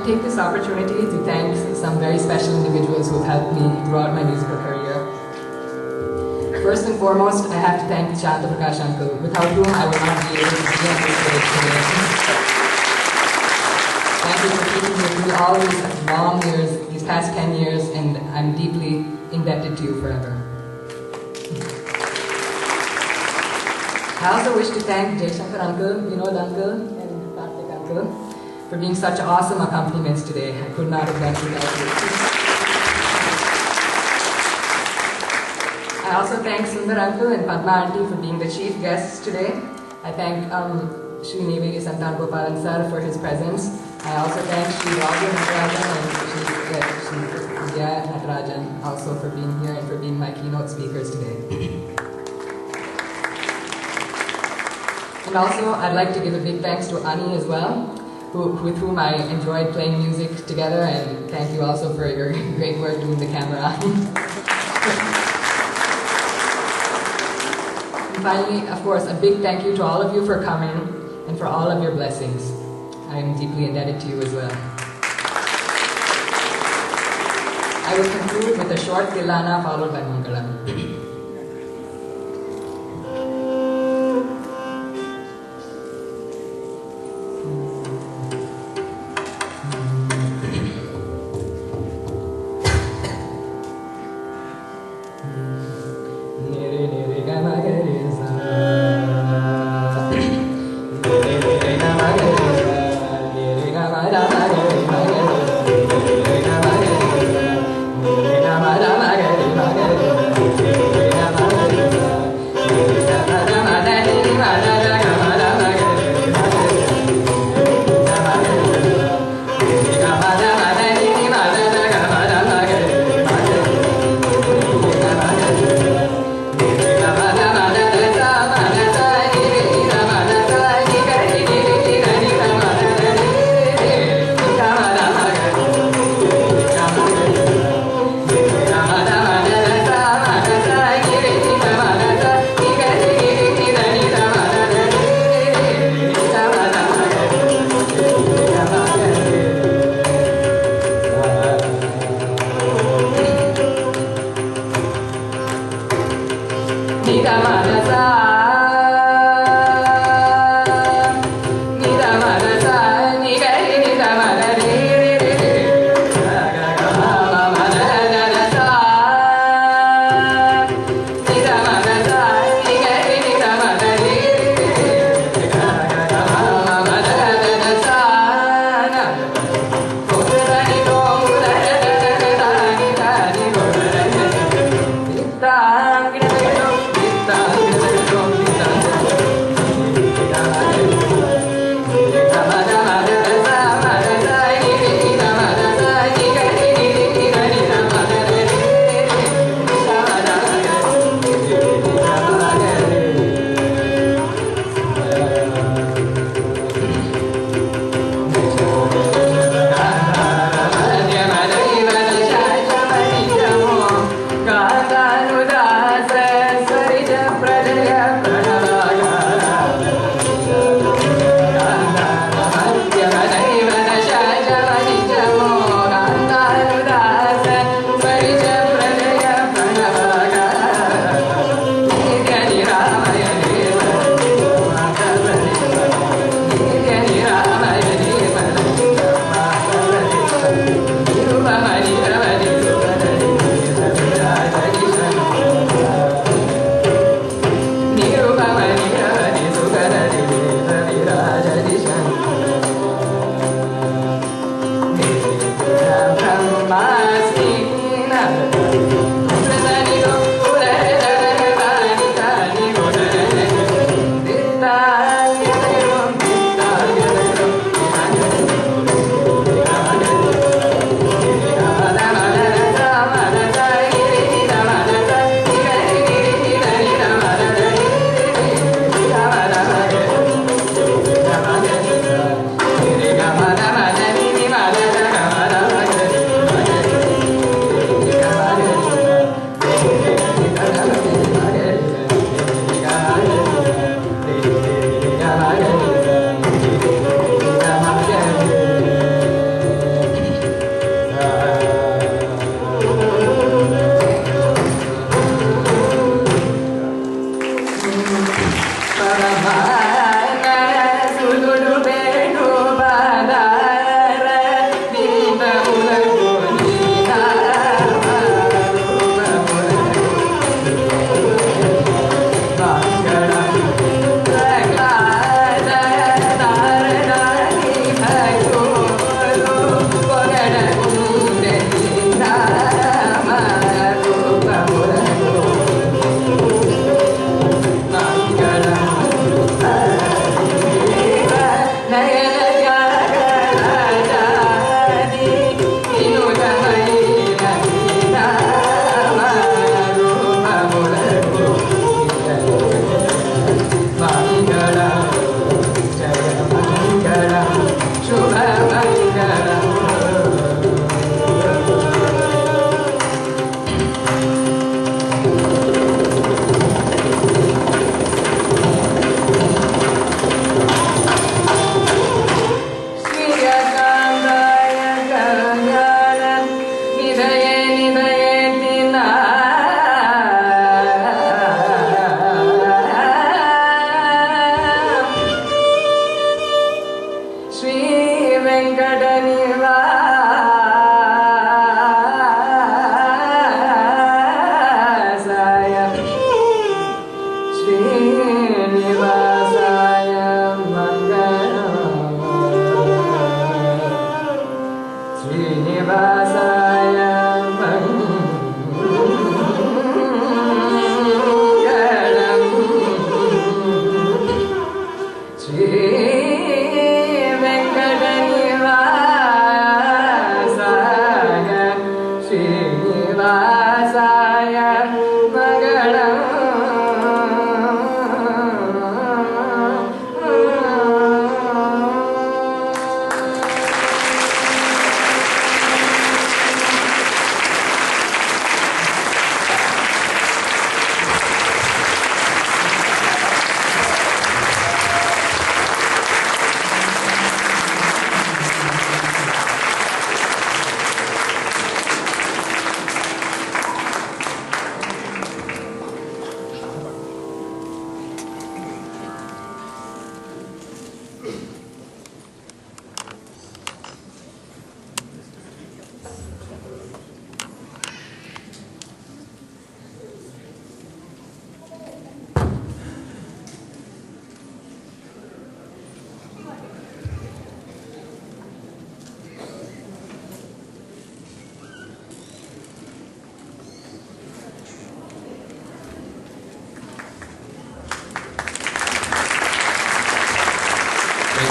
Take this opportunity to thank some very special individuals who have helped me throughout my musical career. First and foremost, I have to thank Shanta Prakash uncle, without whom I would not be able to be on this stage today. Thank you for keeping me through all these long years, these past 10 years, and I'm deeply indebted to you forever. I also wish to thank Jay Shankar uncle, Vinod uncle, and Karthik uncle for being such awesome accompaniments today. I could not have done it without you. I also thank Sundar uncle and Padma auntie for being the chief guests today. I thank Shri Nivegi Santan Gopalan sir for his presence. I also thank Shri Raja Natarajan and Shri Vidya Natarajan also for being here and for being my keynote speakers today. And also, I'd like to give a big thanks to Ani as well, with whom I enjoyed playing music together, and thank you also for your great work doing the camera. And finally, of course, a big thank you to all of you for coming and for all of your blessings. I am deeply indebted to you as well. I will conclude with a short Tilana followed by Mangalam.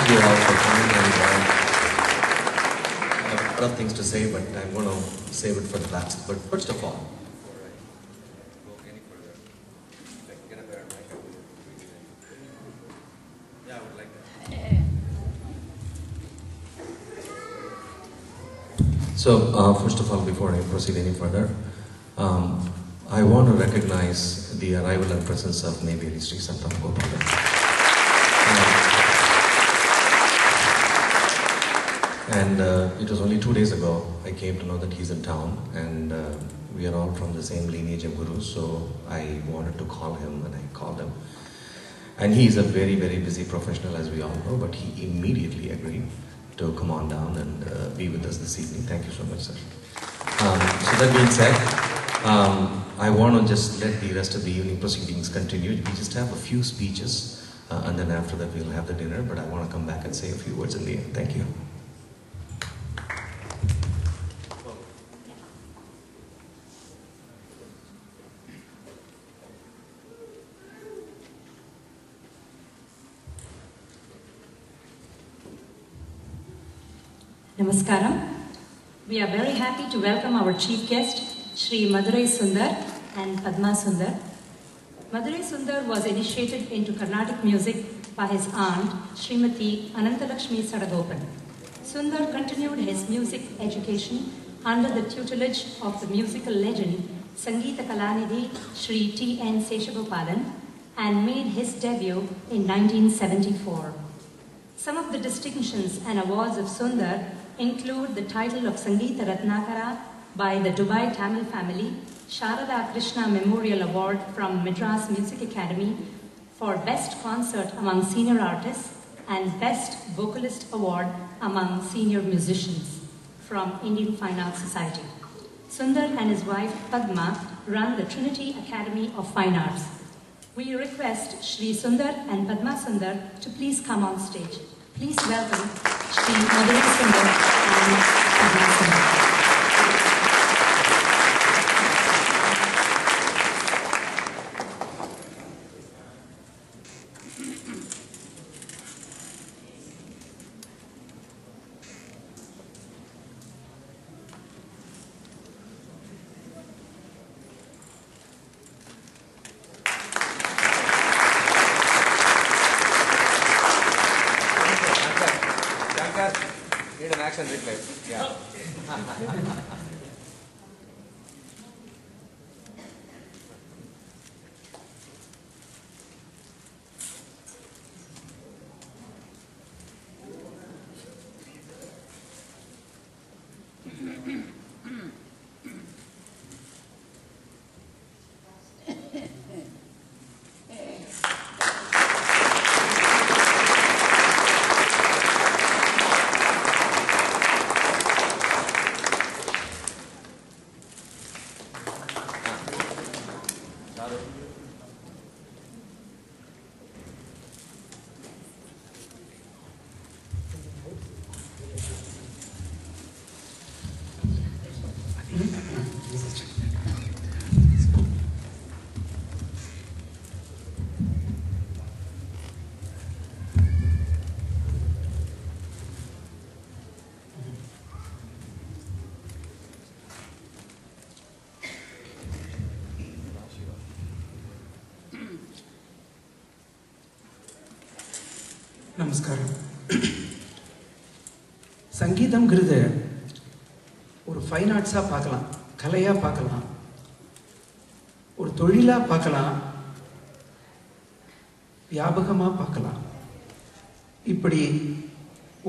thank you all for coming. And, I have a lot of things to say, but I'm going to save it for the last. But first of all, so, first of all, before I proceed any further, I want to recognize the arrival and presence of Neyveli Sri Santan Gopalan. And it was only 2 days ago I came to know that he's in town, and we are all from the same lineage of gurus, so I wanted to call him, and I called him. And he is a very, very busy professional, as we all know, but he immediately agreed to come on down and be with us this evening. Thank you so much, sir. So that being said, I want to just let the rest of the evening proceedings continue. We just have a few speeches, and then after that we'll have the dinner, but I want to come back and say a few words in the end. Thank you. Namaskaram. We are very happy to welcome our chief guest, Shri Madurai Sundar and Padma Sundar. Madurai Sundar was initiated into Carnatic music by his aunt, Srimati Anantalakshmi Sadagopan. Sundar continued his music education under the tutelage of the musical legend Sangeeta Kalanidhi Shri T.N. Seshagopalan and made his debut in 1974. Some of the distinctions and awards of Sundar include the title of Sangeeta Ratnakara by the Dubai Tamil family, Sharada Krishna Memorial Award from Madras Music Academy for Best Concert among Senior Artists, and Best Vocalist Award among Senior Musicians from Indian Fine Arts Society. Sundar and his wife Padma run the Trinity Academy of Fine Arts. We request Shri Sundar and Padma Sundar to please come on stage. Please welcome Shri Madurai Sundar and Padma Sundar. Need an action replay. Yeah. நமஸ்காரம். சங்கீதம்ங்கிறது ஒரு fine ஆர்ட்ஸாக பார்க்கலாம், கலையாக பார்க்கலாம், ஒரு தொழிலாக பார்க்கலாம், வியாபகமாக பார்க்கலாம். இப்படி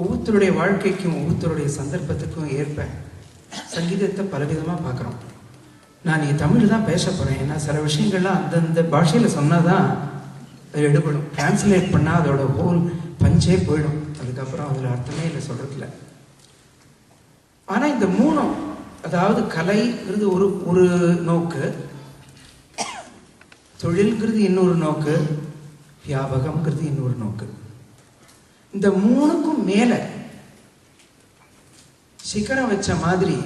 ஒவ்வொருத்தருடைய வாழ்க்கைக்கும் ஒவ்வொருத்தருடைய சந்தர்ப்பத்துக்கும் ஏற்ப சங்கீதத்தை பலவிதமாக பார்க்குறோம். நான் நீ தமிழ் தான் பேச போகிறேன், ஏன்னா சில விஷயங்கள்லாம் அந்தந்த பாஷையில் சொன்னால் தான் அது எடுபடும். டிரான்ஸ்லேட் பண்ணால் அதோட ஹோல் பஞ்சே போயிடும். அதுக்கப்புறம் அதில் அர்த்தமே இல்லை சொல்கிறதுல. ஆனால் இந்த மூணும், அதாவது கலைங்கிறது ஒரு நோக்கு, தொழில்ங்கிறது இன்னொரு நோக்கு, வியாபகம்ங்கிறது இன்னொரு நோக்கு. இந்த மூணுக்கும் மேலே சிகரம் வச்ச மாதிரி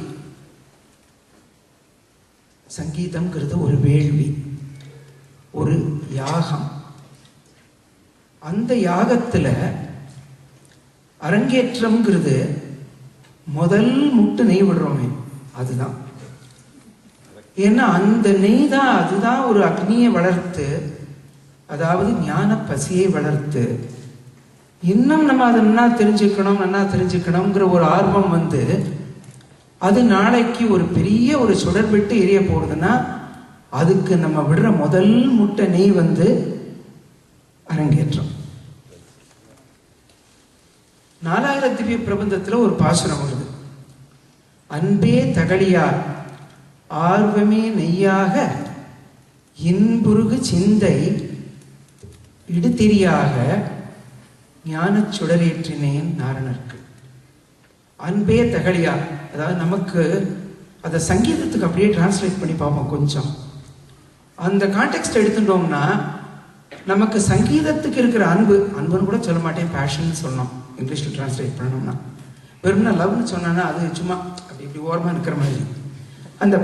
சங்கீதம்ங்கிறது ஒரு வேள்வி, ஒரு யாகம். அந்த யாகத்தில் அரங்கேற்றம்ங்கிறது முதல் முட்டு நெய் விடுறோமே அதுதான். ஏன்னா அந்த நெய் தான், அதுதான் ஒரு அக்னியை வளர்த்து, அதாவது ஞான பசியை வளர்த்து, இன்னும் நம்ம அதை நல்லா தெரிஞ்சுக்கணுங்கிற ஒரு ஆர்வம் வந்து அது நாளைக்கு ஒரு பெரிய ஒரு சுடர் விட்டு எரிய போடுதுன்னா அதுக்கு நம்ம விடுற முதல் முட்டை நெய் வந்து அரங்கேற்றம். 4000 திவ்ய பிரபந்தத்துல ஒரு பாசுரம் வருது. அன்பே தகழியார் ஆர்வமே நெய்யாக இன்புருகு சிந்தை இடுதிரியாக ஞானச் சுடரேற்றினேன் நாரணர்க்கு. அன்பே தகழியார், அதாவது நமக்கு அதை சங்கீதத்துக்கு அப்படியே டிரான்ஸ்லேட் பண்ணி பார்ப்போம். கொஞ்சம் அந்த கான்டெக்ஸ்ட் எடுத்துட்டோம்னா நமக்கு சங்கீதத்துக்கு இருக்கிற அன்புன்னு கூட சொல்ல மாட்டேன், பேஷன் சொன்னோம் இங்கிலீஷில் டிரான்ஸ்லேட் பண்ணணும்னா. வெறும்னா லவ்னு சொன்னா அது சும்மா அப்படி இப்படி ஓரமாக இருக்கிற மாதிரி. அந்த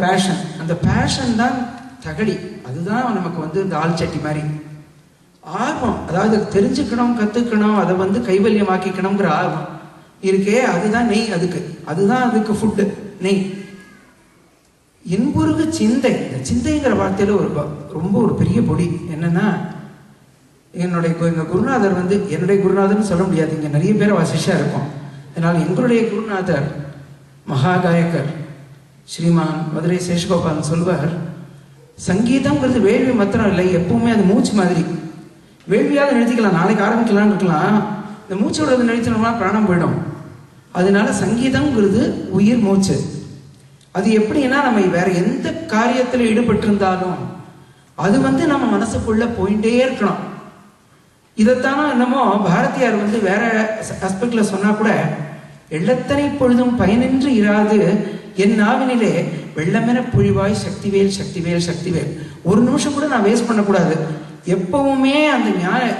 பேஷன் தான் தகழி, அதுதான் நமக்கு வந்து இந்த ஆள் சட்டி மாதிரி. ஆர்வம், அதாவது தெரிஞ்சுக்கணும், கற்றுக்கணும், அதை வந்து கைவல்யமாக்கிக்கணுங்கிற ஆர்வம் இருக்கே, அதுதான் நெய். அதுதான் அதுக்கு ஃபுட்டு நெய். இன்புருகு சிந்தை, இந்த சிந்தைங்கிற வார்த்தையில ரொம்ப ஒரு பெரிய பொடி. என்னன்னா, எங்க குருநாதர் வந்து, என்னுடைய குருநாதர்னு சொல்ல முடியாது, இங்க நிறைய பேர் வசிஷா இருக்கும். அதனால் எங்களுடைய குருநாதர் மகாகாயக்கர் ஸ்ரீமான் மதுரை சேஷகோபாலன் சொல்வார், சங்கீதம்ங்கிறது வேள்வி மாத்திரம் இல்லை, எப்பவுமே அது மூச்சு மாதிரி. வேள்வியாக நிறுத்திக்கலாம், நாளைக்கு ஆரம்பிக்கலாம்னு இருக்கலாம், இந்த மூச்சு விடுறது நிறுத்தினோம்னா பிராணம் போயிடும். அதனால சங்கீதம்ங்கிறது உயிர் மூச்சு. அது எப்படின்னா, நம்ம வேற எந்த காரியத்தில் ஈடுபட்டிருந்தாலும் அது வந்து நம்ம மனசுக்குள்ள போயிட்டே இருக்கணும். இதைத்தானோ என்னமோ பாரதியார் வந்து வேற ஆஸ்பெக்ட்ல சொன்னா கூட, எள்ளத்தனை பொழுதும் பயனின்றி இராது என் நாவினிலே வெள்ளமென புழிவாய் சக்திவேல் சக்திவேல் சக்திவேல். ஒரு நிமிஷம் கூட நான் வேஸ்ட் பண்ணக்கூடாது. எப்பவுமே அந்த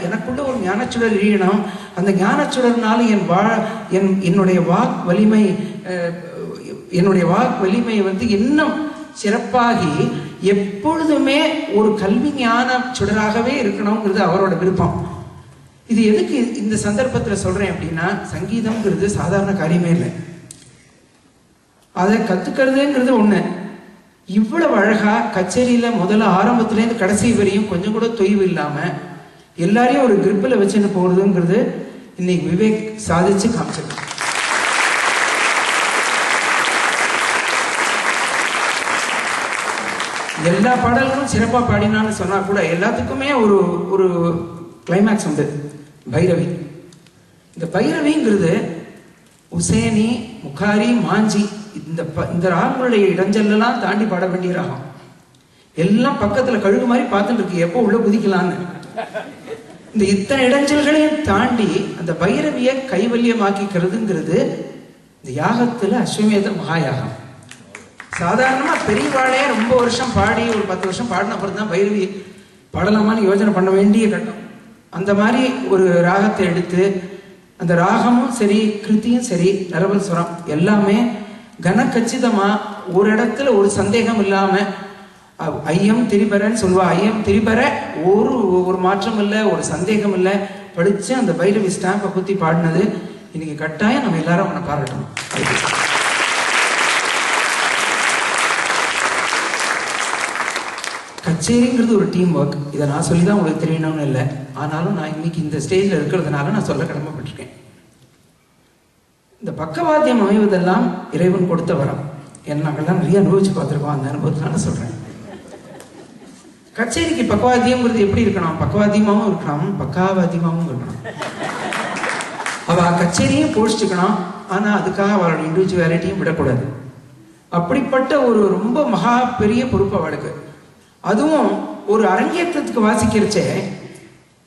எனக்குள்ள ஒரு ஞானச்சுடர் எரியணும். அந்த ஞானச்சுடர்னால என்னுடைய வாக் வலிமை வந்து இன்னும் சிறப்பாகி எப்பொழுதுமே ஒரு கல்வி ஞான சுடராகவே இருக்கணுங்கிறது அவரோட விருப்பம். இது எதுக்கு இந்த சந்தர்ப்பத்தில் சொல்றேன் அப்படின்னா, சங்கீதம்ங்கிறது சாதாரண காரியமே இல்லை. அதை கத்துக்கிறதுங்கிறது ஒண்ணு. இவ்வளவு அழகா கச்சேரியில முதல்ல ஆரம்பத்திலேருந்து கடைசி வரையும் கொஞ்சம் கூட தொய்வு இல்லாம எல்லாரையும் ஒரு கிரிப்பில் வச்சுன்னு போறதுங்கிறது இன்னைக்கு விவேக் சாதிச்சு காமிச்சிருக்கான். எல்லா பாடல்களும் சிறப்பா பாடினான்னு சொன்னா கூட எல்லாத்துக்குமே ஒரு ஒரு கிளைமேக்ஸ் உண்டு. பைரவி, இந்த பைரவிங்கிறது உசேனி, முகாரி, மாஞ்சி, இந்த ராகங்களுடைய இடைஞ்சல்லாம் தாண்டி பாட வேண்டிய ராகம். எல்லாம் பக்கத்துல கழுகு மாதிரி பார்த்துட்டு இருக்கு, எப்போ உள்ள குதிக்கலான்னு. இந்த இத்தனை இடைஞ்சல்களையும் தாண்டி அந்த பைரவியை கைவல்யமாக்கிக்கிறதுங்கிறது இந்த யாகத்துல அஸ்வமேத மகாயாகம். சாதாரணமா பெரியவாளே ரொம்ப வருஷம் பாடி ஒரு 10 வருஷம் பாடின அப்புறம் தான் பைரவி பாடலாமான்னு யோசனை பண்ண வேண்டிய கட்டம். அந்த மாதிரி ஒரு ராகத்தை எடுத்து, அந்த ராகமும் சரி, கிருத்தியும் சரி, நரவல் சுரம் எல்லாமே கனக்கச்சிதமா ஒரு இடத்துல ஒரு சந்தேகம் இல்லாம, ஐயம் திரிபரன்னு சொல்லுவா, ஐயம் திரிபர, ஒரு மாற்றம் இல்லை, ஒரு சந்தேகம் இல்லை, படிச்சு அந்த பைரவி ஸ்டாம்பை குத்தி பாடினது இன்னைக்கு கட்டாயம் நம்ம எல்லாரும் அவனை பாராட்டணும். கச்சேரிங்கிறது ஒரு டீம் ஒர்க். இதை நான் சொல்லி தான் உங்களுக்கு தெரியணும்னு இல்லை, ஆனாலும் நான் இன்னைக்கு இந்த ஸ்டேஜில் இருக்கிறதுனால நான் சொல்ல கடமைப்பட்டிருக்கேன். இந்த பக்கவாத்தியம் அமைவதெல்லாம் இறைவன் கொடுத்த வரம். நாங்கள்லாம் நிறைய அனுபவிச்சு பார்த்துருக்கோம், அந்த அனுபவத்தினால சொல்றேன். கச்சேரிக்கு பக்கவாத்தியம்ங்கிறது எப்படி இருக்கணும்? பக்கவாத்தியமாகவும் இருக்கணும், பக்காவாத்தியமாகவும் இருக்கணும். அவ கச்சேரியும் போஷிச்சுக்கணும், ஆனா அதுக்காக அவளோட இண்டிவிஜுவாலிட்டியும் விடக்கூடாது. அப்படிப்பட்ட ஒரு ரொம்ப மகா பெரிய பொறுப்பு அவளுக்கு. அதுவும் ஒரு அரங்கேற்றத்துக்கு வாசிக்கிறச்சே,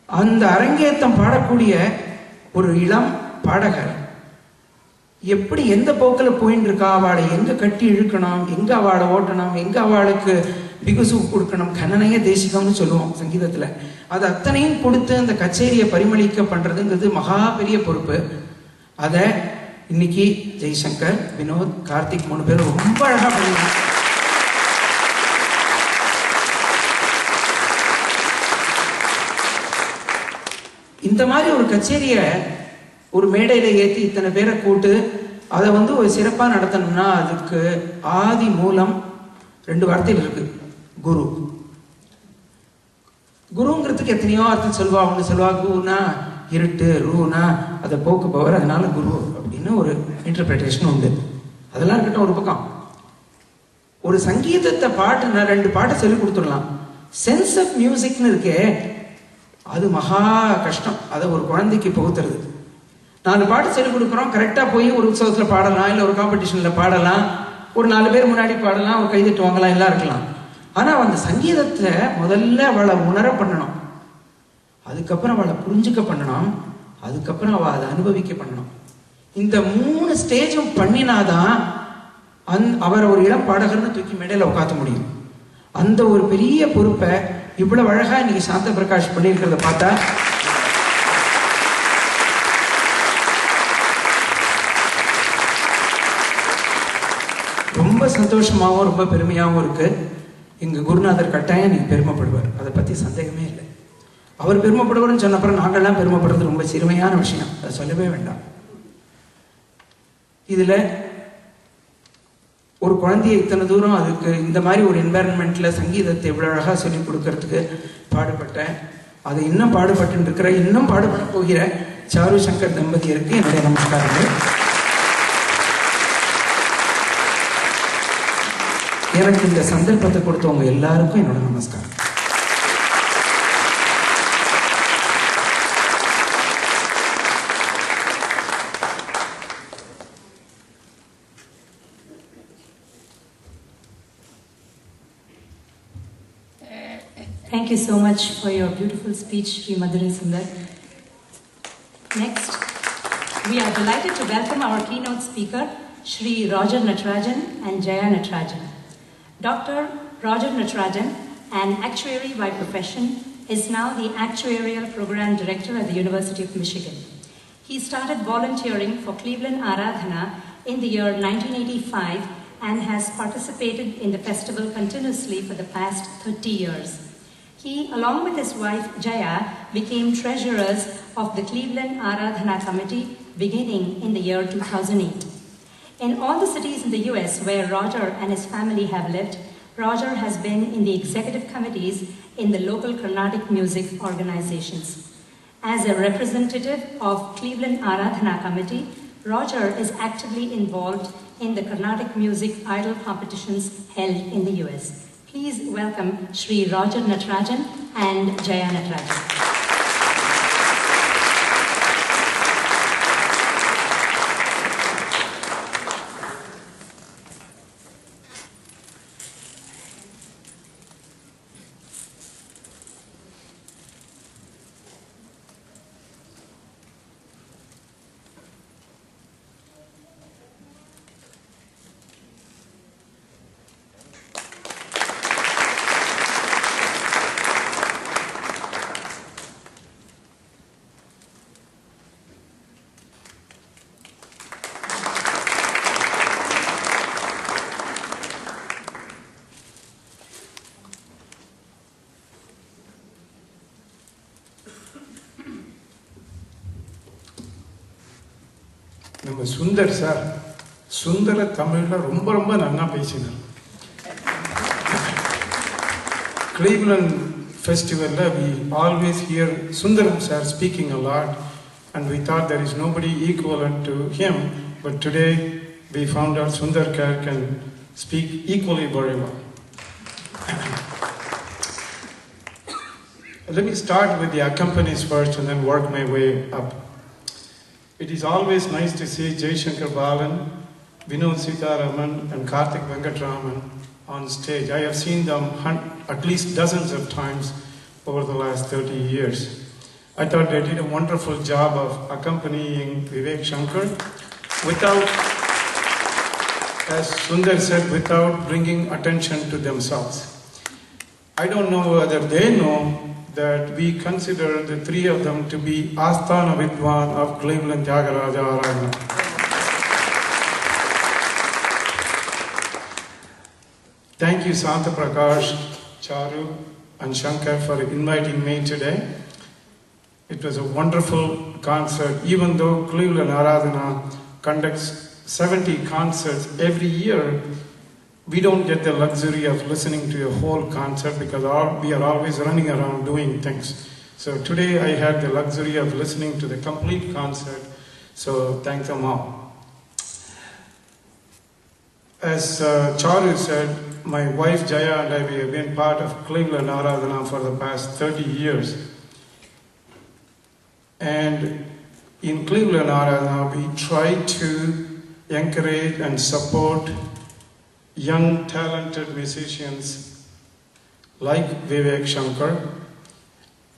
அந்த அரங்கேற்றம் பாடக்கூடிய ஒரு இளம் பாடகர் எப்படி எந்த போக்கில் போயின்னு இருக்கா, அவளை எங்க கட்டி இழுக்கணும், எங்க அவளை ஓட்டணும், எங்க அவளுக்கு பிகுசு கொடுக்கணும், கண்ணனைய தேசிகம்னு சொல்லுவோம் சங்கீதத்துல. அது அத்தனையும் கொடுத்து அந்த கச்சேரியை பரிமளிக்க பண்றதுங்கிறது மகா பெரிய பொறுப்பு. அதை இன்னைக்கு ஜெய்சங்கர், வினோத், கார்த்திக் 3 பேரும் ரொம்ப அழகா பண்ணாங்க. இந்த மாதிரி ஒரு கச்சேரியை ஒரு மேடையில் ஏற்றி இத்தனை பேரை கூட்டு அதை வந்து ஒரு சிறப்பாக நடத்தணும்னா அதுக்கு ஆதி மூலம் 2 வார்த்தைகள் இருக்கு. குரு. குருங்கிறதுக்கு எத்தனையோ அர்த்தம் சொல்லுவா. ஒன்று சொல்லுவா குருனா இருட்டு, ரூனா அதை போக்குபவர், அதனால குரு அப்படின்னு ஒரு இன்டர்பிரிட்டேஷன் உண்டு. அதெல்லாம் இருக்கட்டும் ஒரு பக்கம். ஒரு சங்கீதத்தை பாட்டுனா 2 பாட்டை சொல்லி கொடுத்துடலாம். சென்ஸ் ஆஃப் மியூசிக்னு இருக்கே, அது மகா கஷ்டம். அதை ஒரு குழந்தைக்கு புகுத்துறது. 4 பாட்டு சொல்லிக் கொடுக்குறோம், கரெக்டாக போய் ஒரு உற்சவத்தில் பாடலாம், இல்லை ஒரு காம்படிஷனில் பாடலாம், ஒரு 4 பேர் முன்னாடி பாடலாம், ஒரு கைதட்டு வாங்கலாம், எல்லாம் இருக்கலாம். ஆனால் அந்த சங்கீதத்தை முதல்ல அவளை உணர பண்ணணும், அதுக்கப்புறம் அவளை புரிஞ்சுக்க பண்ணணும், அதுக்கப்புறம் அவள் அதை அனுபவிக்க பண்ணணும். இந்த 3 ஸ்டேஜும் பண்ணினாதான் அவரை ஒரு இளம் பாடகர்னு தூக்கி மேடையில் உட்காத்த முடியும். அந்த ஒரு பெரிய பொறுப்பை இவ்வளவு அழகா இன்னைக்கு சாந்த பிரகாஷ் பண்ணியிருக்கிறத பார்த்தா ரொம்ப சந்தோஷமாகவும் ரொம்ப பெருமையாகவும் இருக்கு. எங்கள் குருநாதர் கட்டாயம் நீங்கள் பெருமைப்படுவார், அதை பற்றி சந்தேகமே இல்லை. அவர் பெருமைப்படுவார்னு சொன்னப்பறம் நாங்கள்லாம் பெருமைப்படுறது ரொம்ப சிறுமையான விஷயம், அதை சொல்லவே வேண்டாம். இதில் ஒரு குழந்தைய இத்தனை தூரம் அதுக்கு இந்த மாதிரி ஒரு என்வாரன்மெண்ட்டில் சங்கீதத்தை இவ்வளோ அழகாக சொல்லிக் கொடுக்கறதுக்கு பாடுபட்டேன். அதை இன்னும் பாடுபட்டு இருக்கிற, இன்னும் பாடுபட போகிற சாரு சங்கர் தம்பதியருக்கு என்னுடைய நமஸ்காரங்கள். எனக்கு இந்த சந்தர்ப்பத்தை கொடுத்தவங்க எல்லாருக்கும் என்னோட நமஸ்காரம். Thank you so much for your beautiful speech, Sri Madurai Sundar. Next, we are delighted to welcome our keynote speaker, Sri Roger Natarajan and Jaya Natarajan. Dr. Roger Natarajan, an actuary by profession, is now the Actuarial Program Director at the University of Michigan. He started volunteering for Cleveland Aradhana in the year 1985 and has participated in the festival continuously for the past 30 years. He, along with his wife Jaya, became treasurers of the Cleveland Aradhana Committee beginning in the year 2008. In all the cities in the US where Roger and his family have lived, Roger has been in the executive committees in the local Carnatic music organizations. As a representative of Cleveland Aradhana Committee, Roger is actively involved in the Carnatic music idol competitions held in the US. Please welcome Sri Roger Natarajan and Jaya Natarajan. நம்ம Sundar sir சுந்தர தமிழில் ரொம்ப ரொம்ப நல்லா பேசினார். Cleveland Festival, we always hear Sundaram sir speaking a lot, and we thought there is nobody equivalent to him, but today we found out Sundar can speak equally very well. Let me start with the accompanies first and then work my way up. It is always nice to see Jai Shankar Balan, Vinod Sitaraman and Karthik Venkatraman on stage. I have seen them at least dozens of times over the last 30 years. I thought they did a wonderful job of accompanying Vivek Shankar without, as Sundar said, without bringing attention to themselves. I don't know whether they know that we consider the 3 of them to be Asthana Vidwan of Cleveland Tyagaraja Aradhana. Thank you Santa Prakash, Charu and Shankar for inviting me today. It was a wonderful concert, even though Cleveland Aradhana conducts 70 concerts every year. We don't get the luxury of listening to a whole concert because we are always running around doing things. So today I had the luxury of listening to the complete concert, so thank them all. As Charu said, my wife Jaya and I, we have been part of Cleveland Aradhana for the past 30 years. And in Cleveland Aradhana, we try to encourage and support young, talented musicians like Vivek Shankar.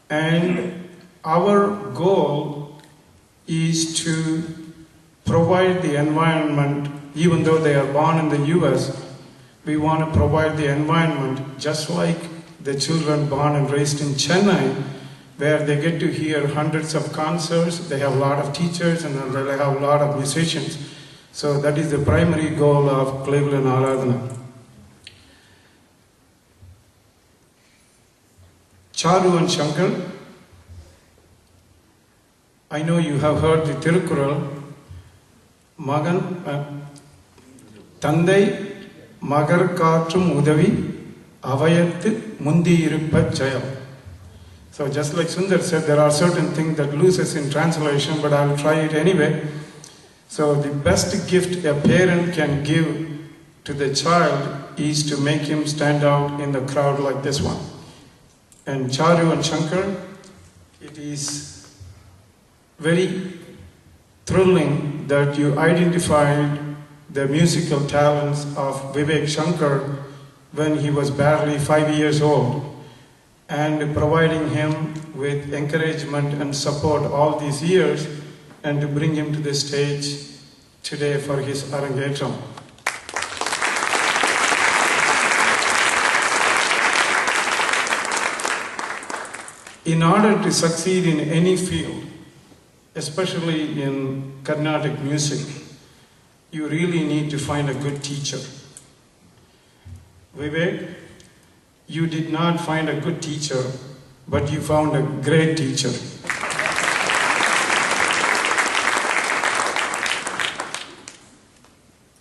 And our goal is to provide the environment, even though they are born in the US, we want to provide the environment just like the children born and raised in Chennai, where they get to hear hundreds of concerts, they have a lot of teachers, and they have a lot of musicians. So that is the primary goal of Cleveland Aradhana. Charu and Shankar, I know you have heard the Tirukkural, Magan, Tandai, Magar Kaatrum Udavi, Avayattu Mundi Iruppa Jayam. So just like Sundar said, there are certain things that loses in translation, but I'll try it anyway. So the best gift a parent can give to the child is to make him stand out in the crowd like this one. And Charu and Shankar, it is very thrilling that you identified the musical talents of Vivek Shankar when he was barely 5 years old, and providing him with encouragement and support all these years, and to bring him to the stage today for his Arangetram. In order to succeed in any field, especially in Carnatic music, you really need to find a good teacher. Vivek, you did not find a good teacher, but you found a great teacher.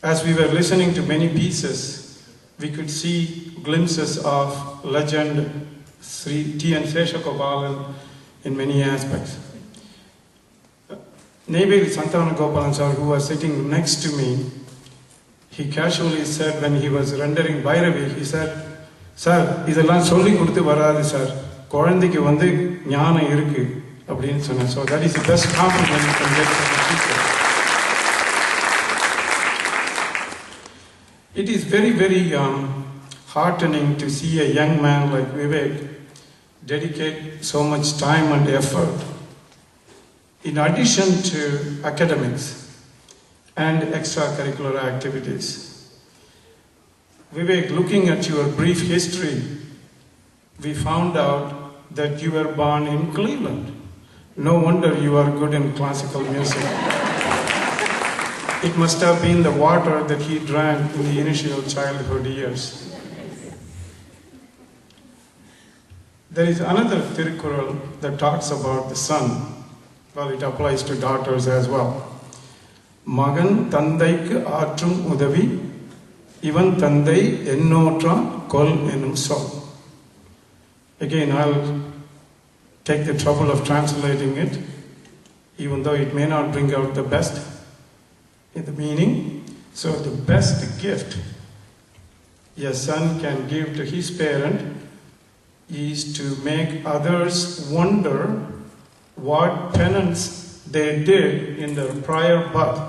As we were listening to many pieces, we could see glimpses of legend Sri T.N. Seshagopalan in many aspects. Nebeli Santana Gopalan sir, who was sitting next to me, he casually said when he was rendering Bhairavi, he said, "Sir, இதெல்லாம் சொல்லி கொடுத்து வராது sir, குழந்தைக்கு வந்து ஞானம் இருக்கு அப்படின்னு சொன்னேன்." So that is the best compliment you can get from a teacher. It is very, very heartening to see a young man like Vivek dedicate so much time and effort in addition to academics and extracurricular activities. Vivek, looking at your brief history, we found out that you were born in Cleveland. No wonder you are good in classical music. It must have been the water that he drank in the initial childhood years. There is another Tirukkural that talks about the son. Well, it applies to daughters as well. Magan Tandaikku Aatrum Udavi, Ivan Tandai Ennotra Kol Enum Sol. Again, I'll take the trouble of translating it, even though it may not bring out the best in the meaning. So the best gift a son can give to his parent is to make others wonder what penance they did in their prior birth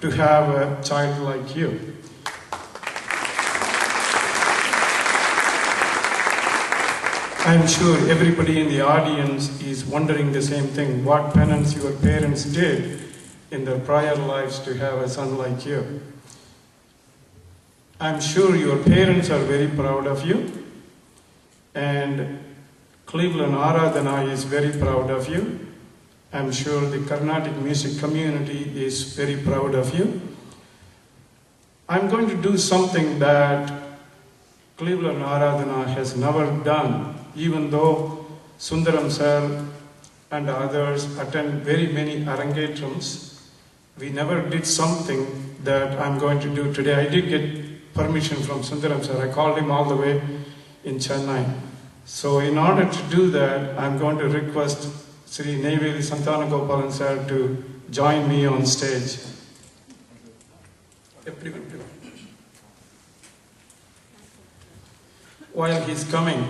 to have a child like you. I'm sure everybody in the audience is wondering the same thing, what penance your parents did in their prior lives to have a son like you. I'm sure your parents are very proud of you, and Cleveland Aradhana is very proud of you. I'm sure the Carnatic music community is very proud of you. I'm going to do something that Cleveland Aradhana has never done, even though Sundaram sir and others attend very many Arangetrams. We never did something that I'm going to do today. I did get permission from Sundaram sir. I called him all the way in Chennai. So in order to do that, I'm going to request Sri Neyveli Santana Gopalan sir to join me on stage. While he's coming,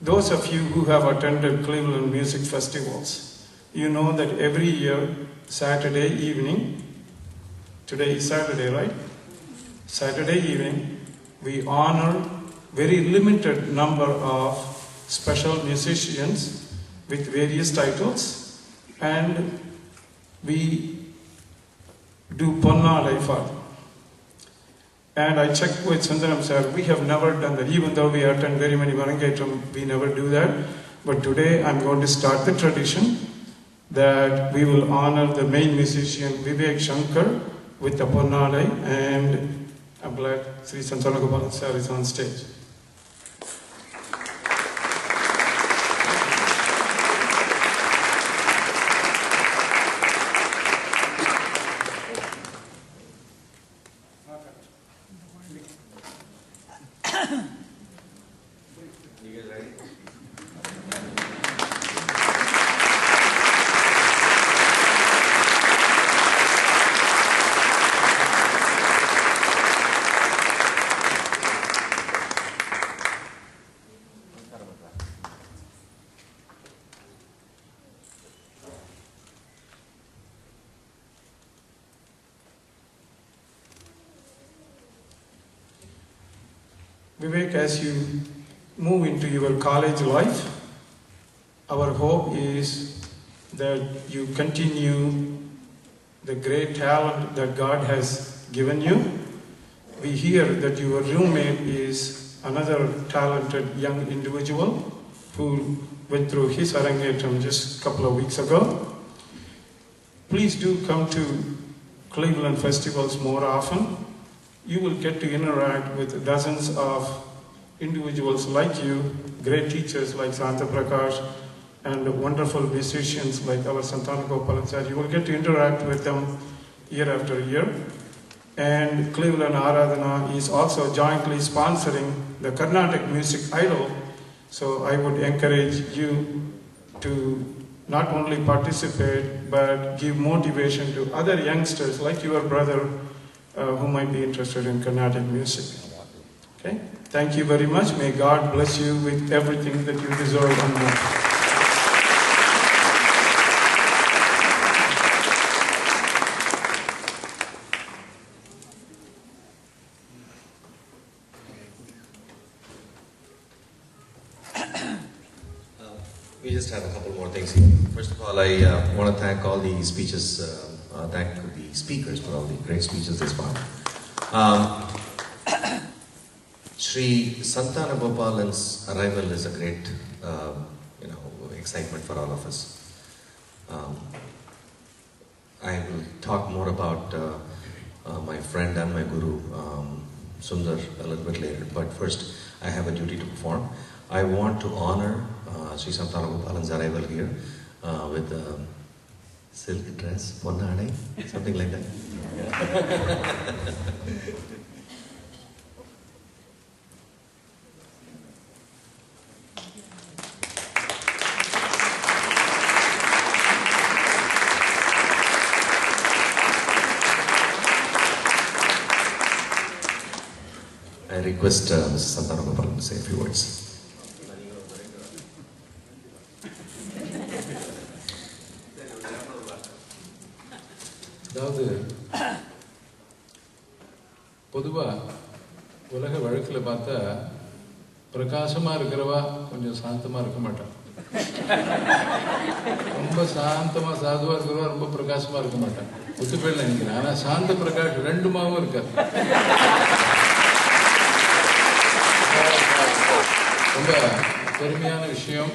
those of you who have attended Cleveland music festivals, you know that every year, Saturday evening, today is Saturday, right? Saturday evening, we honor very limited number of special musicians with various titles, and we do Ponnadai for them. And I checked with Sundaram sir, we have never done that. Even though we attend very many Arangetram, we never do that. But today I'm going to start the tradition that we will honor the main musician Vivek Shankar with the Ponnadai, and I'm glad Sri Santana Gopalan sir is on stage. Vivek, as you move into your college life, our hope is that you continue the great talent that God has given you. We hear that your roommate is another talented young individual who went through his Arangetram just a couple of weeks ago. Please do come to Cleveland festivals more often. You will get to interact with dozens of individuals like you, great teachers like Santa Prakash, and wonderful musicians like our Santana Gopalan sir. You will get to interact with them year after year. And Cleveland Aradhana is also jointly sponsoring the Carnatic Music Idol. So I would encourage you to not only participate, but give motivation to other youngsters like your brother who might be interested in Carnatic music. Okay? Thank you very much. May God bless you with everything that you deserve and more. We just have a couple more things here. First of all, I want to thank all the speeches, thank the speakers for all the great speeches this far. Sri Santana Gopalan's arrival is a great, excitement for all of us. I will talk more about my friend and my guru, Sundar, a little bit later. But first, I have a duty to perform. I want to honor Sri Santana Gopalan's arrival here with a silk dress, Ponnadai, something like that. I request Mrs. Santana Gopalan to say a few words. அதாவது பொதுவாக உலக வழக்கில் பார்த்தா பிரகாசமாக இருக்கிறவா கொஞ்சம் சாந்தமாக இருக்க மாட்டான். ரொம்ப சாந்தமாக சாதுவாக இருக்கிறவா ரொம்ப பிரகாசமாக இருக்க மாட்டான். ஒத்துப்பேன்னு நினைக்கிறேன். ஆனால் சாந்த பிரகாஷ் ரெண்டுமாவும் இருக்காது. ரொம்ப பெருமையான விஷயம்.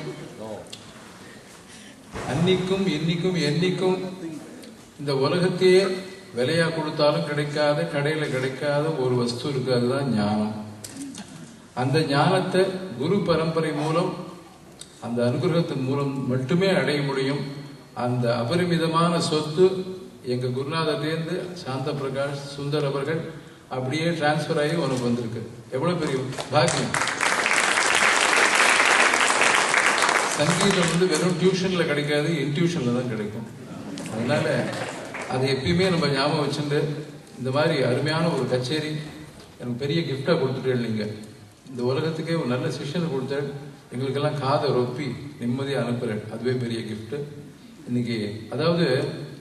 அன்னைக்கும் இன்னைக்கும் என்னைக்கும் இந்த உலகத்தையே விலையா கொடுத்தாலும் கிடைக்காத, கடையில் கிடைக்காத ஒரு வஸ்து இருக்கு, அதுதான் ஞானம். அந்த ஞானத்தை குரு பரம்பரை மூலம் அந்த அனுகிரகத்தின் மூலம் மட்டுமே அடைய முடியும். அந்த அபரிமிதமான சொத்து எங்கள் குருநாதர்லேருந்து சாந்த பிரகாஷ் சுந்தர் அவர்கள் அப்படியே டிரான்ஸ்ஃபர் ஆகி உனக்கு வந்திருக்கு. எவ்வளோ பெரிய பாக்கியம். சங்கீதம் வந்து வெறும் டியூஷனில் கிடைக்காது, இன்டியூஷனில் தான் கிடைக்கும். அதனால அதை எப்பயுமே நம்ம ஞாபகம் வச்சுட்டு இந்த மாதிரி அருமையான ஒரு கச்சேரி எனக்கு பெரிய கிஃப்டாக கொடுத்துட்டேன். நீங்கள் இந்த உலகத்துக்கே ஒரு நல்ல சிஷ்யனை கொடுத்தேன். எங்களுக்கெல்லாம் காதை ரொப்பி நிம்மதியாக அனுப்புகிறேன். அதுவே பெரிய கிஃப்ட்டு. இன்னைக்கு அதாவது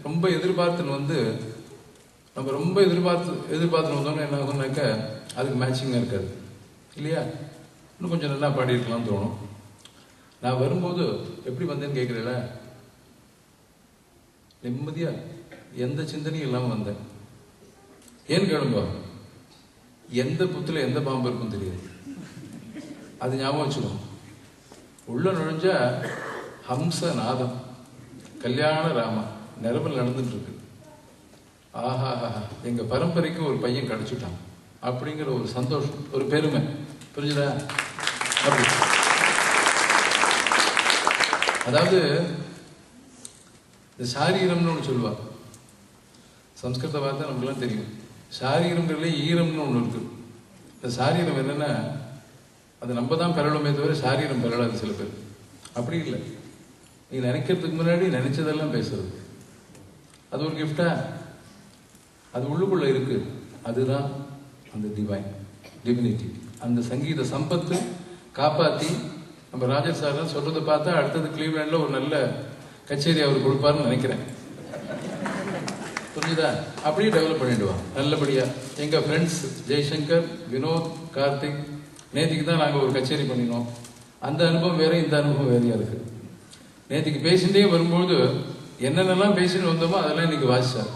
ரொம்ப எதிர்பார்த்துன்னு வந்து நம்ம ரொம்ப எதிர்பார்த்துன்னு வந்தோம்னா என்ன ஆகும்னாக்க அதுக்கு மேட்சிங்காக இருக்காது இல்லையா? இன்னும் கொஞ்சம் நல்லா பாடியிருக்கலாம்னு தோணும். நான் வரும்போது எப்படி வந்தேன்னு கேட்குறேல, நிம்மதியாக எந்த சிந்தனையும் இல்லாமல் வந்தேன். ஏன்னு கேளுங்க, எந்த புத்துல எந்த பாம்பு இருக்கும் தெரியாது. அது ஞாபகம் வச்சுக்கணும். உள்ள நுழைஞ்சா ஹம்ச நாதம் கல்யாண ராமா நிரம்பல் நடந்துட்டு இருக்கு. ஆஹா எங்க பரம்பரைக்கு ஒரு பையன் கிடைச்சிட்டான் அப்படிங்கிற ஒரு சந்தோஷம், ஒரு பெருமை. புரிஞ்சுதா? அப்படி அதாவது இந்த சாரீரம்னு ஒன்று சொல்லுவா. சம்ஸ்கிருத வார்த்தை நமக்குலாம் தெரியும். சாரீரம்ங்கிறதுல ஈரம்னு ஒன்று இருக்கு. இந்த சாரீரம் என்னன்னா அது நம்ம தான் பெறலுமே தவிர சாரீரம் பெறலாது சில பேர். அப்படி இல்லை. நீ நினைக்கிறதுக்கு முன்னாடி நினைச்சதெல்லாம் பேசுறது. அது ஒரு கிஃப்டா? அது உள்ளுக்குள்ள இருக்கு. அதுதான் அந்த டிவினிட்டி. அந்த சங்கீத சம்பத்து காப்பாற்றி நம்ம ராஜர் சார் சொல்றதை பார்த்தா அடுத்தது கிளீவ்லேண்டில் ஒரு நல்ல கச்சேரி அவர் கொடுப்பாருன்னு நினைக்கிறேன். புரிஞ்சுதா? அப்படியே டெவலப் பண்ணிடுவான் நல்லபடியா. எங்க ஃப்ரெண்ட்ஸ் ஜெய்சங்கர், வினோத், கார்த்திக் நேத்திக்கு தான் நாங்கள் ஒரு கச்சேரி பண்ணினோம். அந்த அனுபவம் வேற, இந்த அனுபவம் வேறையா இருக்கு. நேத்திக்கு பேசிட்டே வரும்போது என்னென்னலாம் பேசிட்டு வந்தோமோ அதெல்லாம் இன்னைக்கு வாசிச்சார்.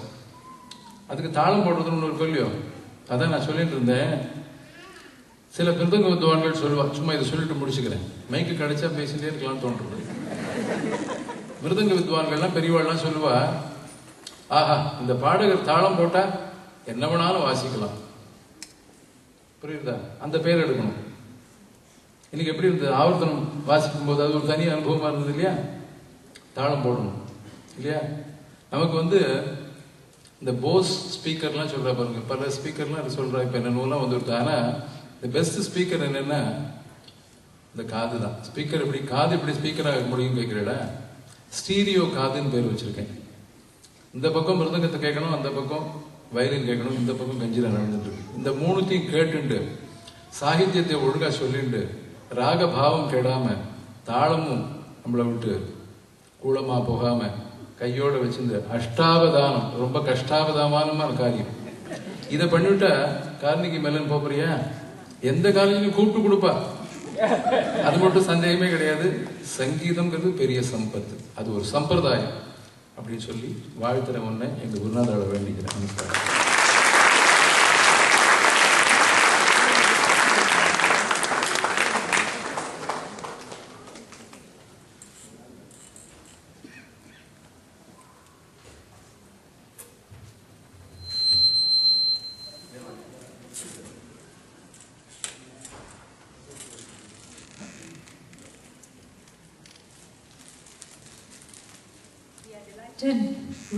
அதுக்கு தாளம் போடுறதுன்னு ஒரு கேள்வியோ அதான் நான் சொல்லிட்டு இருந்தேன். சில மிருதங்க வித்வான்கள் சொல்லுவா, சும்மா இதை சொல்லிட்டு முடிச்சுக்கிறேன், மைக்கு கிடைச்சா பேசிட்டே இருக்கலாம்னு தோன்றது. மிருதங்க வித்வான்கள்லாம் பெரியவாள்லாம் சொல்லுவா, ஆஹா இந்த பாடகர் தாளம் போட்டா என்ன வேணாலும் வாசிக்கலாம். புரியுதா? அந்த பேர் எடுக்கணும். இன்னைக்கு எப்படி இருந்தது? ஆவர்த்தனம் வாசிக்கும் போது அது ஒரு தனி அனுபவமா இருந்தது இல்லையா? தாளம் போடணும் இல்லையா? நமக்கு வந்து இந்த போஸ் ஸ்பீக்கர்லாம் சொல்றா பாருங்க, பல ஸ்பீக்கர்லாம் சொல்றா. இப்ப என்னென்னலாம் வந்துருது. ஆனா இந்த பெஸ்ட் ஸ்பீக்கர் என்னன்னா இந்த காது தான். ஸ்பீக்கர் எப்படி காது எப்படி ஸ்பீக்கர் ஆக முடியும் கேட்கிறேடா? ஸ்டீரியோ காதுன்னு பேர் வச்சிருக்கேன். இந்த பக்கம் மிருதங்கத்தை கேட்கணும், அந்த பக்கம் வயலின் கேட்கணும், இந்த பக்கம் கஞ்சிரா நடந்துட்டு இருக்கு. இந்த மூணுத்தையும் கேட்டுண்டு சாகித்யத்தை ஒழுங்கா சொல்லிண்டு ராக பாவம் கெடாம தாளமும் நம்மளை விட்டு கூலமா போகாம கையோட வச்சிருந்து அஷ்டாவதானம், ரொம்ப கஷ்டாவதானமான காரியம். இதை பண்ணிவிட்டா கார்னிகி மெல்லன் போறியா? எந்த காலேஜிலும் கூப்பிட்டு கொடுப்பா. அது மட்டும் சந்தேகமே கிடையாது. சங்கீதம்ங்கிறது பெரிய சம்பத்து, அது ஒரு சம்பிரதாயம் அப்படின்னு சொல்லி வாழ்த்துற ஒன்றை எங்க குருநாதரோட வேண்டிக்கிறேன். நமஸ்காரம்.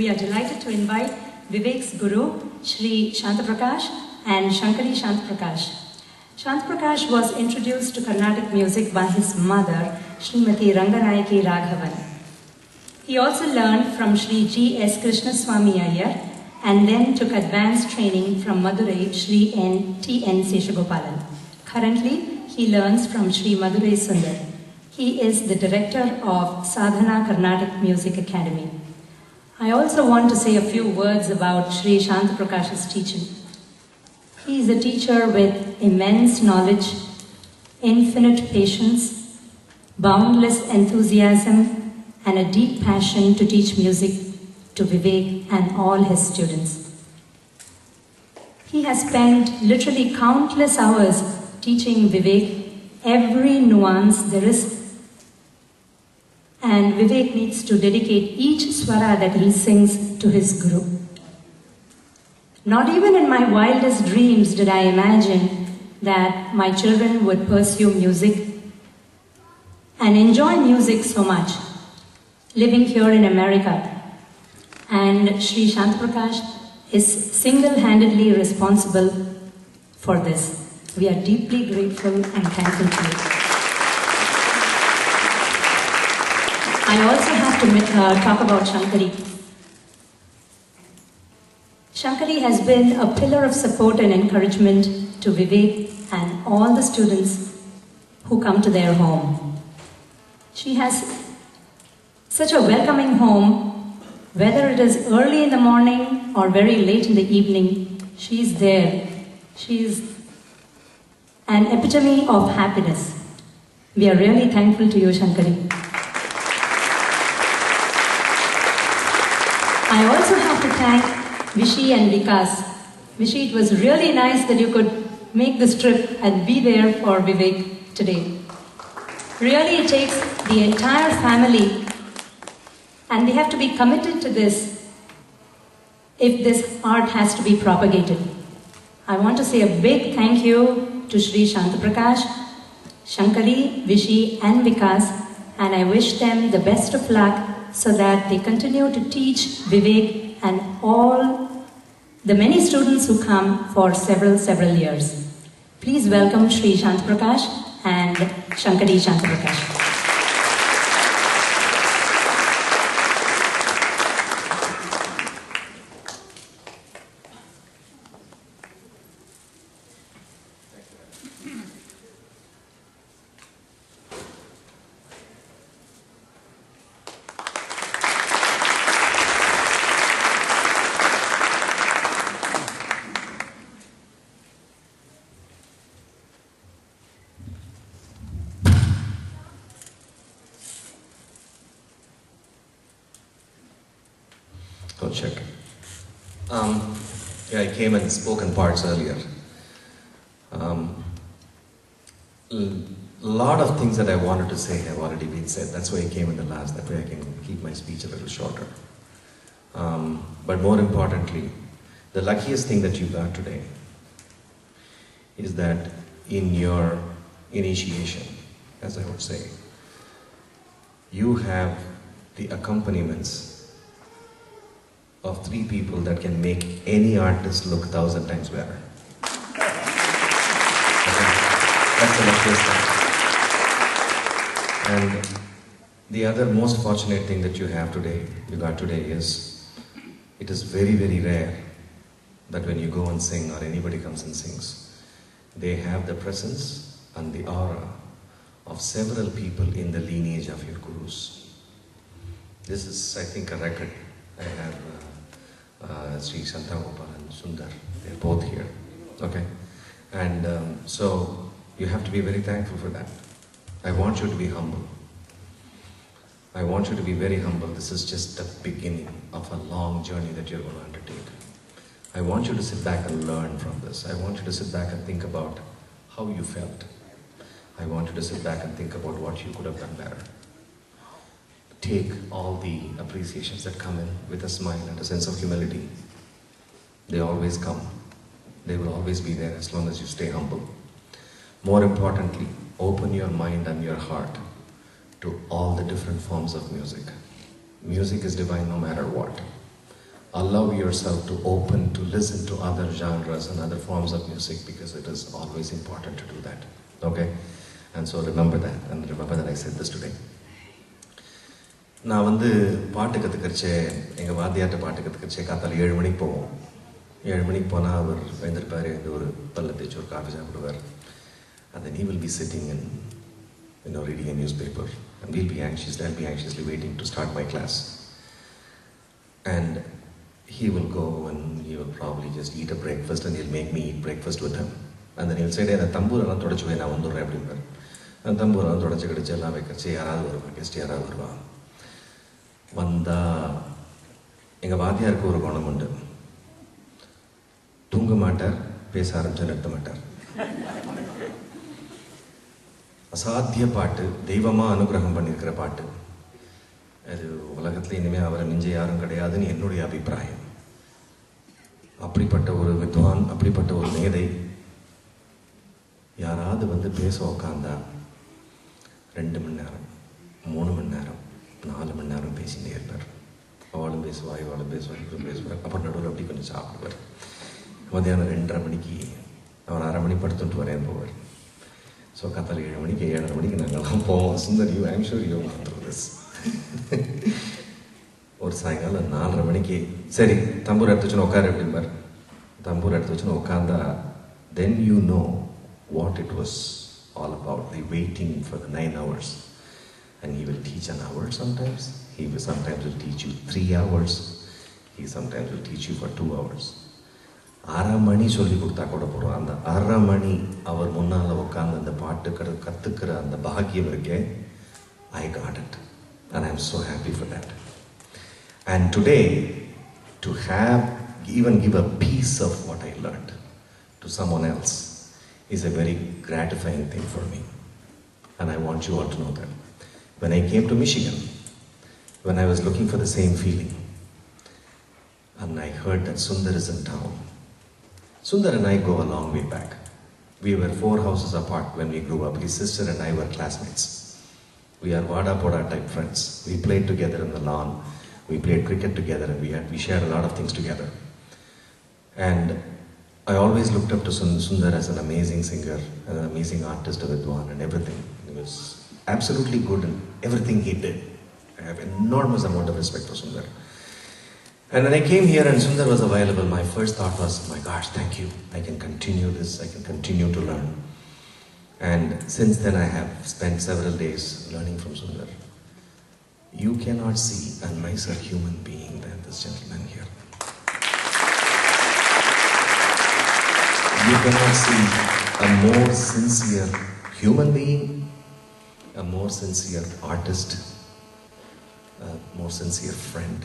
We are delighted to invite Vivek's Guru, Shri Shantaprakash and Shankari Shantaprakash. Shantaprakash was introduced to Carnatic music by his mother, Srimati Ranganayaki Raghavan. He also learned from Shri G.S. Krishnaswamy Iyer and then took advanced training from Madurai Shri T.N. Seshagopalan. Currently, he learns from Shri Madurai Sundar. He is the director of Sadhana Carnatic Music Academy. I also want to say a few words about Shri Shantaprakash teaching. He is a teacher with immense knowledge, infinite patience, boundless enthusiasm, and a deep passion to teach music to Vivek and all his students. He has spent literally countless hours teaching Vivek every nuance there is, and Vivek needs to dedicate each swara that he sings to his Guru. Not even in my wildest dreams did I imagine that my children would pursue music and enjoy music so much, living here in America. And Sri Shantaprakash is single-handedly responsible for this. We are deeply grateful and thankful to you. I also have to talk about Shankari. Shankari has been a pillar of support and encouragement to Vivek and all the students who come to their home. She has such a welcoming home, whether it is early in the morning or very late in the evening, she is there. She is an epitome of happiness. We are really thankful to you, Shankari. I also have to thank Vishy and Vikas. Vishy, it was really nice that you could make this trip and be there for Vivek today. Really, it takes the entire family, and we have to be committed to this if this art has to be propagated. I want to say a big thank you to Sri Shantaprakash, Shankari, Vishy and Vikas, and I wish them the best of luck so that they continue to teach Vivek and all the many students who come for several years. Please welcome Sri Shantaprakash and Shankari Shantaprakash. Go check. Yeah, I came and spoke in parts earlier. A lot of things that I wanted to say have already been said. That's why I came in the last. That way I can keep my speech a little shorter. But more importantly, the luckiest thing that you got today is that in your initiation, as I would say, you have the accompaniments of 3 people that can make any artist look 1,000 times better. Okay? That's the luckiest thing. And the other most fortunate thing that you got today is, it is very, very rare that when you go and sing or anybody comes and sings, they have the presence and the aura of several people in the lineage of your gurus. This is, I think, a record. I have Sri Santagopal and Sundar. They're both here. Okay? And so you have to be very thankful for that. I want you to be humble. I want you to be very humble. This is just the beginning of a long journey that you're going to undertake. I want you to sit back and learn from this. I want you to sit back and think about how you felt. I want you to sit back and think about what you could have done better. Take all the appreciations that come in with a smile and a sense of humility. They always come. They will always be there as long as you stay humble. More importantly, open your mind and your heart to all the different forms of music. Music is divine no matter what. Allow yourself to open to listen to other genres and other forms of music, because it is always important to do that. Okay? And so remember that, and remember that I said this today. நான் பாட்டு கற்றுக்கிறச்சே, எங்கள் வாத்தியார்ட்ட பாட்டு கற்றுக்கிறச்சே காத்தால் 7 மணிக்கு போவோம். 7 மணிக்கு போனால் அவர் எழுந்திருப்பார், ஒரு பல்ல தேய்ச்சி ஒரு காஃபி சாப்பிடுவார். And then he will be sitting and reading a newspaper, and I'll be anxiously waiting to start my class. And he will go and he will probably just eat a breakfast, and he'll make me eat breakfast with him. And then he'll say, "Hey, நான் தம்பூரெல்லாம் தொடச்சி போய் நான் வந்துடுறேன்" அப்படிம்பார். அந்த தம்பூரெல்லாம் தொடச்சி கிடச்சி எல்லாம் வைக்கிறச்சு யாராவது வருவான், கெஸ்ட் யாராவது வருவான். வந்தால் எங்கள் வாத்தியாருக்கு ஒரு குணம் உண்டு. தூங்க மாட்டார், பேச ஆரம்பிச்சா நிறுத்த மாட்டார். அசாத்திய பாட்டு, தெய்வமாக அனுகிரகம் பண்ணியிருக்கிற பாட்டு. அது உலகத்தில் இனிமேல் அவரை மிஞ்ச யாரும் கிடையாதுன்னு என்னுடைய அபிப்பிராயம். அப்படிப்பட்ட ஒரு வித்வான், அப்படிப்பட்ட ஒரு மேதை யாராவது பேச உக்காந்தா 2 மணி நேரம் 3 மணி நேரம் 4 மணி நேரம் பேசிகிட்டே இருப்பார். அவளும் பேசுவா, இவளும் பேசுவா, இவரும் பேசுவார். அப்புறம் நடுவில் அப்படி கொஞ்சம் சாப்பிடுவார். மத்தியானம் 2:30 மணிக்கு அவர் 1/2 மணி படுத்துட்டு வரேன் போவார். ஸோ காத்தால 7 மணிக்கு 7:30 மணிக்கு நாங்கள்லாம் போவோம். Sundar, you I'm sure you this. ஒரு சாயங்காலம் 4:30 மணிக்கு சரி தம்பூர் எடுத்து வச்சுன்னு உட்காரு அப்படிம்பார். தம்பூர் எடுத்து வச்சுன்னு உட்காந்தா then you know what it was all about, the waiting for the 9 hours. And he will teach an hour sometimes. He will sometimes will teach you 3 hours. He sometimes will teach you for 2 hours. 1/2 மணி சொல்லி கொடுத்தா கூட போகிறோம். அந்த 1/2 மணி அவர் முன்னால் உட்காந்து அந்த பாட்டு கற்றுக்கிற அந்த பாக்கியம் இருக்கே, I got it. And I'm so happy for that. And today, to have, even give a piece of what I learned to someone else is a very gratifying thing for me. And I want you all to know that. When I came to Michigan, when I was looking for the same feeling, and I heard that Sundar is in town. Sundar and I go a long way back. We were 4 houses apart when we grew up. His sister and I were classmates. We are Vada Poda type friends. We played together in the lawn. We played cricket together, and we shared a lot of things together. And I always looked up to Sundar as an amazing singer, an amazing artist, a Vidwan, and everything. He was absolutely good in everything he did. I have enormous amount of respect for Sundar. And when I came here and Sundar was available, my first thought was, my gosh, thank you. I can continue this. I can continue to learn. And since then I have spent several days learning from Sundar. You cannot see a nicer human being than this gentleman here. You cannot see a more sincere human being, a more sincere artist, a more sincere friend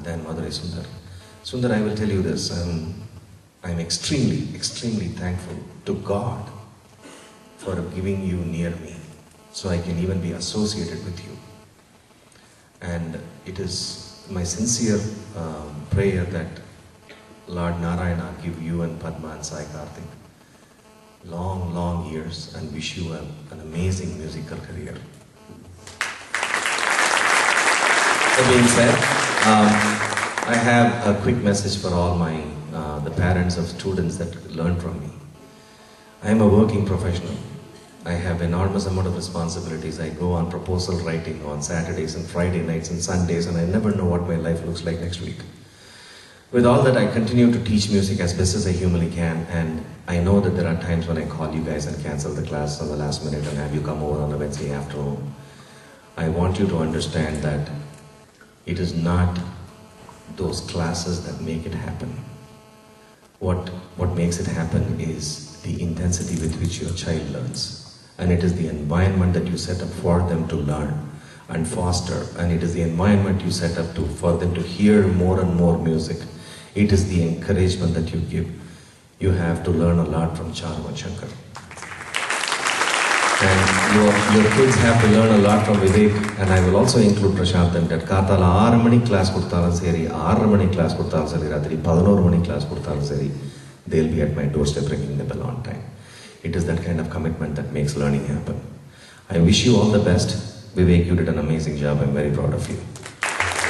than Madurai Sundar. Sundar, I will tell you this, I'm extremely, extremely thankful to God for giving you near me, so I can even be associated with you. And it is my sincere prayer that Lord Narayana give you and Padma and Sai Karthik long, long years and wish you an amazing musical career. That being said, I have a quick message for all the parents of students that learn from me. I am a working professional. I have enormous amount of responsibilities. I go on proposal writing on Saturdays and Friday nights and Sundays, and I never know what my life looks like next week. With all that, I continue to teach music as best as I humanly can, and I know that there are times when I call you guys and cancel the class on the last minute and have you come over on a Wednesday afternoon. I want you to understand that it is not those classes that make it happen. What makes it happen is the intensity with which your child learns. And it is the environment that you set up for them to learn and foster. And it is the environment you set up for them to hear more and more music. It is the encouragement that you give. You have to learn a lot from Charu and Shankar. And your kids have to learn a lot from Vivek. And I will also include Prashant and that Katala 6 mani class கொடுத்தாலும் சரி 6:30 மணி class கொடுத்தாலும் சரி ராத்திரி 11 மணி class கொடுத்தாலும் சரி, they'll be at my doorstep ringing the bell on time. It is that kind of commitment that makes learning happen. I wish you all the best. Vivek, you did an amazing job. I'm very proud of you.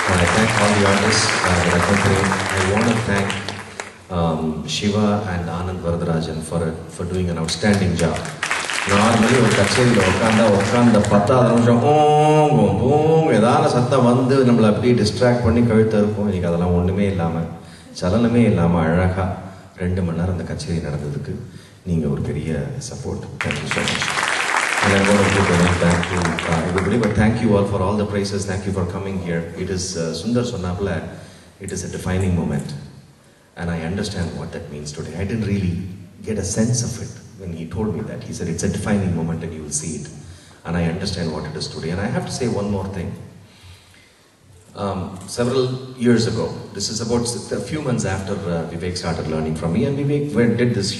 And I thank all the artists that accompanied. I want to thank Shiva and Anand Varadarajan for doing an outstanding job. Normally ஒரு கச்சேரியில் உட்காந்த 10வது நிமிஷம் ஓம் ஏதாவது சத்தம் வந்து நம்மளை அப்படியே distract பண்ணி கழுத்த இருக்கும். இன்னைக்கு அதெல்லாம் ஒன்றுமே இல்லாமல் சலனமே இல்லாமல் அழகாக 2 மணி நேரம் அந்த கச்சேரி நடந்ததுக்கு நீங்கள் ஒரு பெரிய support. Thank you so much. And I want to give a thank you everybody, but thank you all for all the praises. Thank you for coming here. It is Sundar Sonnapla. It is a defining moment, and I understand what that means today. I didn't really get a sense of it when he told me that. He said it's a defining moment and you will see it, and I understand what it is today. And I have to say one more thing. Several years ago, this is about a few months after Vivek started learning from me, and Vivek did this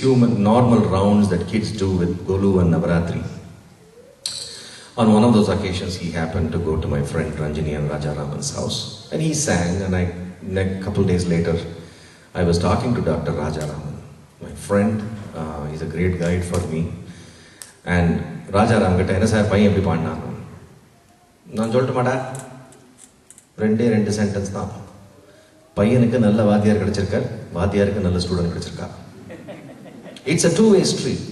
normal rounds that kids do with Golu and Navaratri. On one of those occasions, he happened to go to my friend Ranjini and Rajaraman's house, and he sang. And a couple days later, I was talking to Dr. Rajaraman, my friend. He's a great guide for me. And Rajaram got "Enna sir, pai eppadi paadnaanu?" நான் சொல்லட்டுமாடா, ரெண்டு sentence தான். பையனுக்கு நல்ல வாத்தியார் கிடைச்சிருக்கார், வாத்தியாருக்கு நல்ல student கிடைச்சிருக்கா. It's a two way street.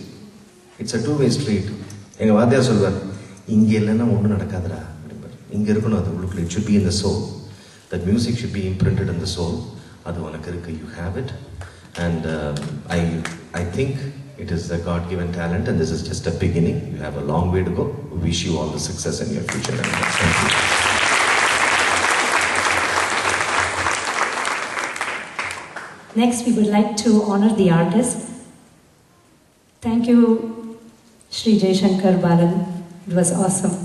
It's a two way street. எங்கள் வாத்தியார் சொல்வார், இங்கே இல்லைன்னா ஒன்றும் நடக்காதுடா அப்படிம்பார். இங்கே இருக்கணும், அது உள்ளுக்குள்ள. It should be in the soul. That music should be imprinted in the soul. அது உனக்கு இருக்கு. You have it. And I think it is a God-given talent, and this is just a beginning. You have a long way to go. We wish you all the success in your future. Thank you. Next, we would like to honor the artist. Thank you, Sri Jaishankar Balan. It was awesome.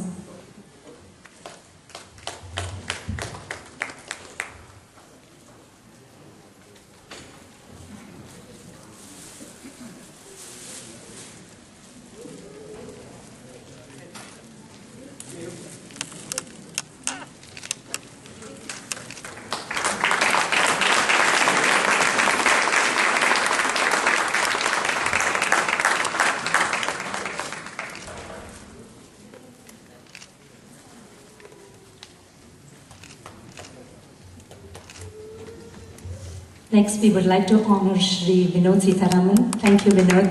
Next, we would like to honor Shri Vinod Sitharaman. Thank you, Vinod.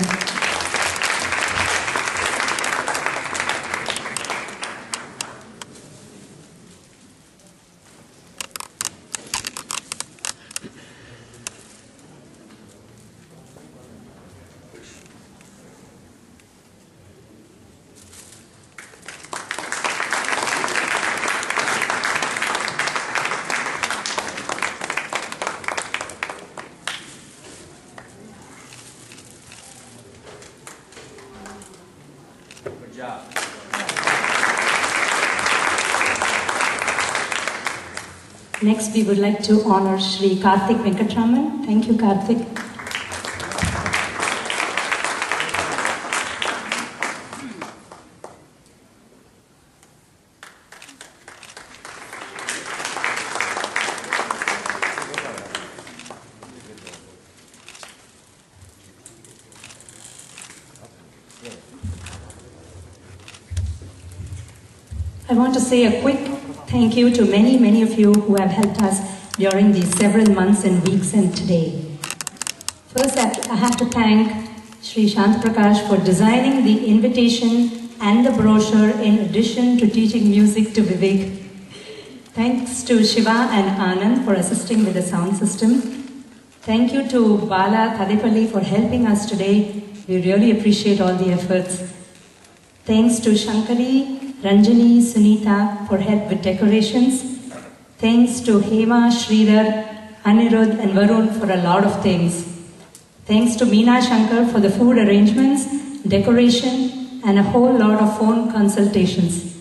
Next, we would like to honor Shri Karthik Venkatraman. Thank you, Karthik. I want to say a quick thank you to many of you who have helped us during these several months and weeks and today. First, I have to thank Sri Shant Prakash for designing the invitation and the brochure in addition to teaching music to Vivek. Thanks to Shiva and Anand for assisting with the sound system. Thank you to Bala Thadipalli for helping us today. We really appreciate all the efforts. Thanks to Shankari, Ranjani, Sunita for help with decorations. Thanks to Hema, Sridhar, Anirudh and Varun for a lot of things. Thanks to Meena Shankar for the food arrangements, decoration and a whole lot of phone consultations.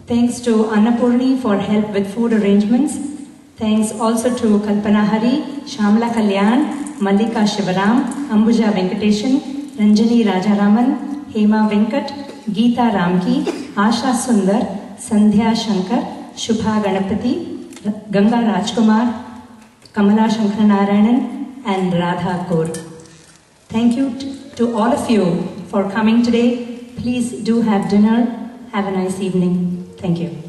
Thanks to Annapurni for help with food arrangements. Thanks also to Kalpana Hari, Shamla Kalyan, Mallika Shivaram, Ambuja Venkateshan, Ranjani Rajaraman, Hema Venkat, Geeta Ramki, Asha Sundar, Sandhya Shankar, Shubha Ganapati, Ganga Rajkumar, Kamala Shankaranarayanan and Radha Kaur. Thank you to all of you for coming today. Please do have dinner. Have a nice evening. Thank you.